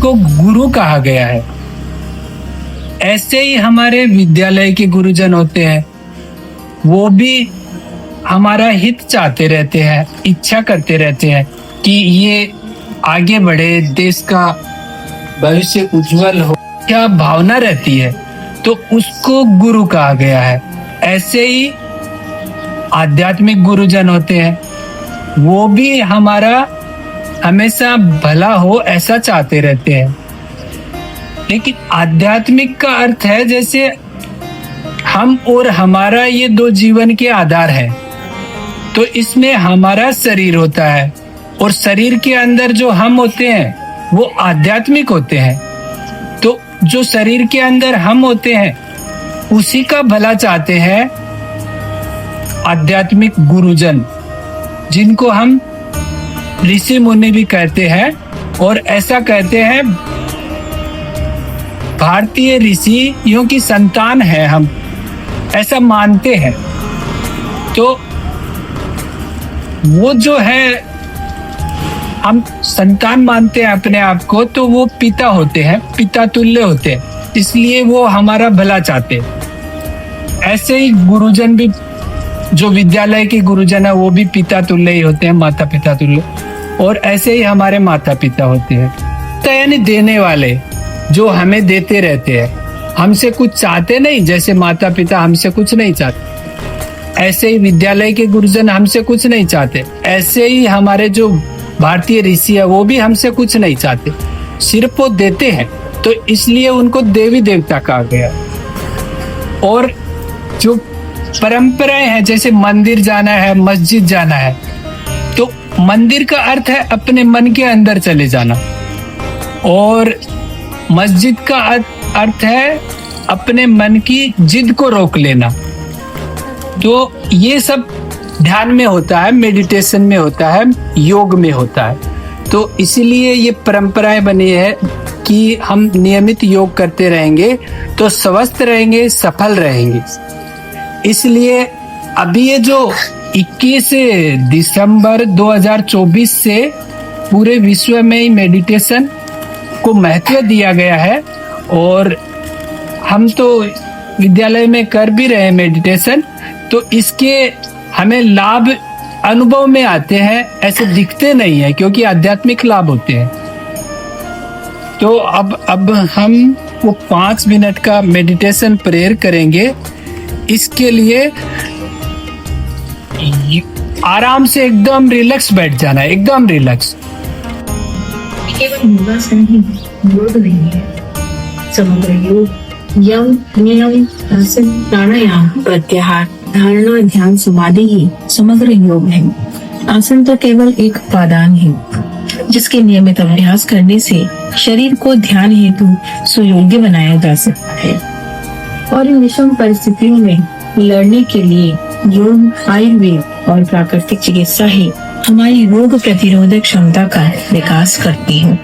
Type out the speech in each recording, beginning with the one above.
को गुरु कहा गया है। ऐसे ही हमारे विद्यालय के गुरुजन होते हैं, वो भी हमारा हित चाहते रहते हैं, इच्छा करते रहते हैं कि ये आगे बढ़े, देश का भविष्य उज्जवल हो, क्या भावना रहती है, तो उसको गुरु कहा गया है। ऐसे ही आध्यात्मिक गुरुजन होते हैं, वो भी हमारा हमेशा भला हो ऐसा चाहते रहते हैं। लेकिन आध्यात्मिक का अर्थ है जैसे हम और हमारा, ये दो जीवन के आधार है। तो इसमें हमारा शरीर होता है और शरीर के अंदर जो हम होते हैं वो आध्यात्मिक होते हैं। तो जो शरीर के अंदर हम होते हैं उसी का भला चाहते हैं आध्यात्मिक गुरुजन, जिनको हम ऋषि मुनि भी कहते हैं। और ऐसा कहते हैं भारतीय ऋषियों की संतान है हम, ऐसा मानते हैं। तो वो जो है हम संतान मानते हैं अपने आप को, तो वो पिता होते हैं, पिता तुल्य होते हैं, इसलिए वो हमारा भला चाहते हैं। ऐसे ही गुरुजन भी, जो विद्यालय के गुरुजन है, वो भी पिता तुल्य ही होते हैं, माता पिता तुल्य। और ऐसे ही हमारे माता पिता होते हैं, तो यानी देने वाले, जो हमें देते रहते हैं, हमसे कुछ चाहते नहीं। जैसे माता पिता हमसे कुछ नहीं चाहते, ऐसे ही विद्यालय के गुरुजन हमसे कुछ नहीं चाहते। ऐसे ही हमारे जो भारतीय ऋषि है वो भी हमसे कुछ नहीं चाहते, सिर्फ वो देते हैं। तो इसलिए उनको देवी देवता कहा गया। और जो परंपराएं हैं, जैसे मंदिर जाना है, मस्जिद जाना है, तो मंदिर का अर्थ है अपने मन के अंदर चले जाना, और मस्जिद का अर्थ है अपने मन की जिद को रोक लेना। तो ये सब ध्यान में होता है, मेडिटेशन में होता है, योग में होता है। तो इसीलिए ये परंपराएं बनी है कि हम नियमित योग करते रहेंगे तो स्वस्थ रहेंगे, सफल रहेंगे। इसलिए अभी ये जो 21 दिसंबर 2024 से पूरे विश्व में ही मेडिटेशन को महत्व दिया गया है, और हम तो विद्यालय में कर भी रहे हैं मेडिटेशन। तो इसके हमें लाभ अनुभव में आते हैं, ऐसे दिखते नहीं है, क्योंकि आध्यात्मिक लाभ होते हैं। तो अब हम वो 5 मिनट का मेडिटेशन प्रेयर करेंगे। इसके लिए आराम से एकदम रिलैक्स बैठ जाना है, एकदम रिलैक्स। केवल योगासन ही योग नहीं है, समग्र योग यम नियम आसन प्राणायाम प्रत्याहार धारणा ध्यान समाधि ही समग्र योग है। आसन तो केवल एक उपादान है जिसके नियमित अभ्यास करने से शरीर को ध्यान हेतु सुयोग्य बनाया जा सकता है, और इन विषम परिस्थितियों में लड़ने के लिए योग, आयुर्वेद और प्राकृतिक चिकित्सा ही हमारी रोग प्रतिरोधक क्षमता का विकास करती है।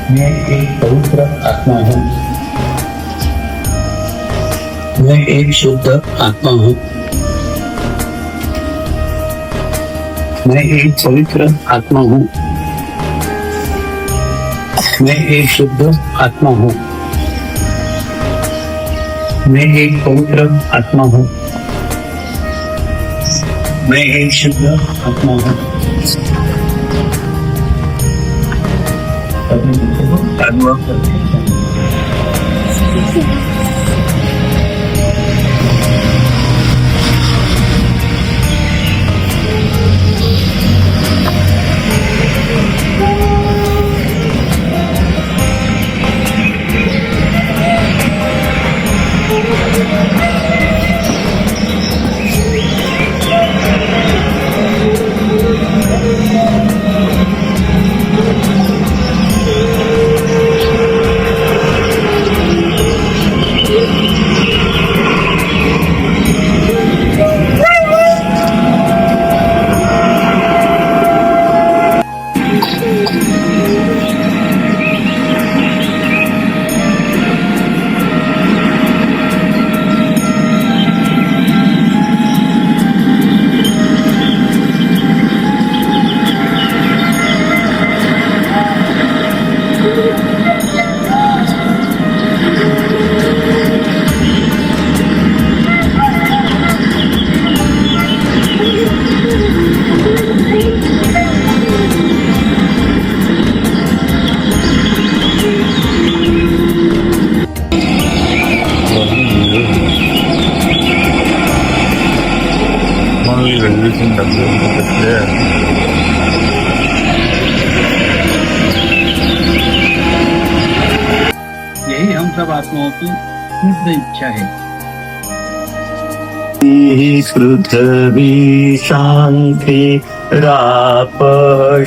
मैं एक पवित्र आत्मा हूँ, मैं एक शुद्ध आत्मा हूँ, मैं एक पवित्र आत्मा हूँ, मैं एक शुद्ध आत्मा हूँ, मैं एक पवित्र आत्मा हूँ, मैं एक शुद्ध आत्मा हूँ। अनुभव करते हैं। यही हम सब आत्माओं की शुद्ध इच्छा है। पृथ्वी शांति राप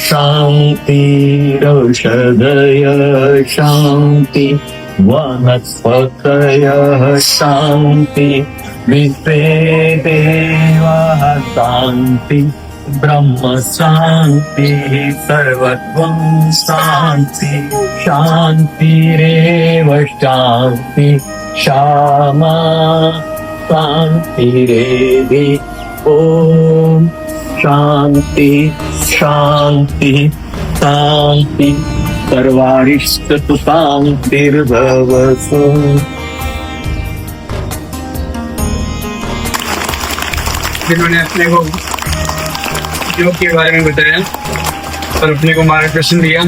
शांति रौषधय शांति वनस्पतयः शांति विश्वे देवाः शांति ब्रह्म शांति सर्वत्वं शांति शांतिरेव शांति क्षमा शांतिरेधि ओम शांति शांति शांति सर्वारिष्टतु शांतिर्भवतु। जिन्होंने अपने को योग के बारे में बताया और अपने को मार्गदर्शन दिया,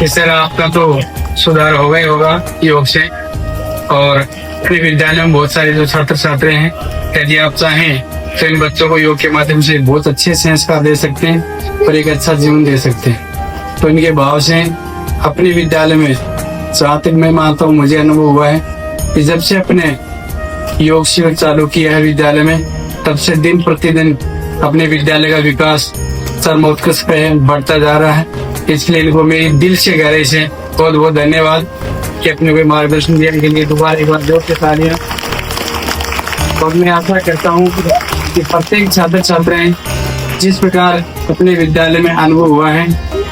इस तरह आपका तो सुधार होगा ही होगा योग से। और अपने विद्यालय में बहुत सारे जो छात्र छात्र हैं, यदि आप चाहें तो इन बच्चों को योग के माध्यम से बहुत अच्छे संस्कार दे सकते हैं और एक अच्छा जीवन दे सकते हैं। तो इनके भाव से अपने विद्यालय में जहाँ तक मैं मानता हूँ, मुझे अनुभव हुआ है कि जब से अपने योग शिविर चालू किया है विद्यालय में, तब से दिन प्रतिदिन अपने विद्यालय का विकास सर्वोत्कृष्ट पे बढ़ता जा रहा है। इसलिए इनको मेरे दिल से गहराई से बहुत बहुत धन्यवाद कि अपने को मार्गदर्शन देने के लिए दोबारा एक बार जोर से तालियां। और मैं आशा करता हूँ कि प्रत्येक छात्र छात्राएं जिस प्रकार अपने विद्यालय में अनुभव हुआ है,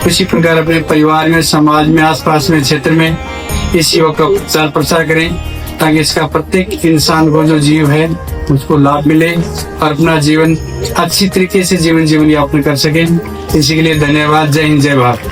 उसी प्रकार अपने परिवार में, समाज में, आसपास में, क्षेत्र में इस योग का प्रचार प्रसार करें, ताकि इसका प्रत्येक इंसान को जो जीव है उसको लाभ मिले और अपना जीवन अच्छी तरीके से जीवन यापन कर सके। इसी के लिए धन्यवाद। जय हिंद, जय भारत।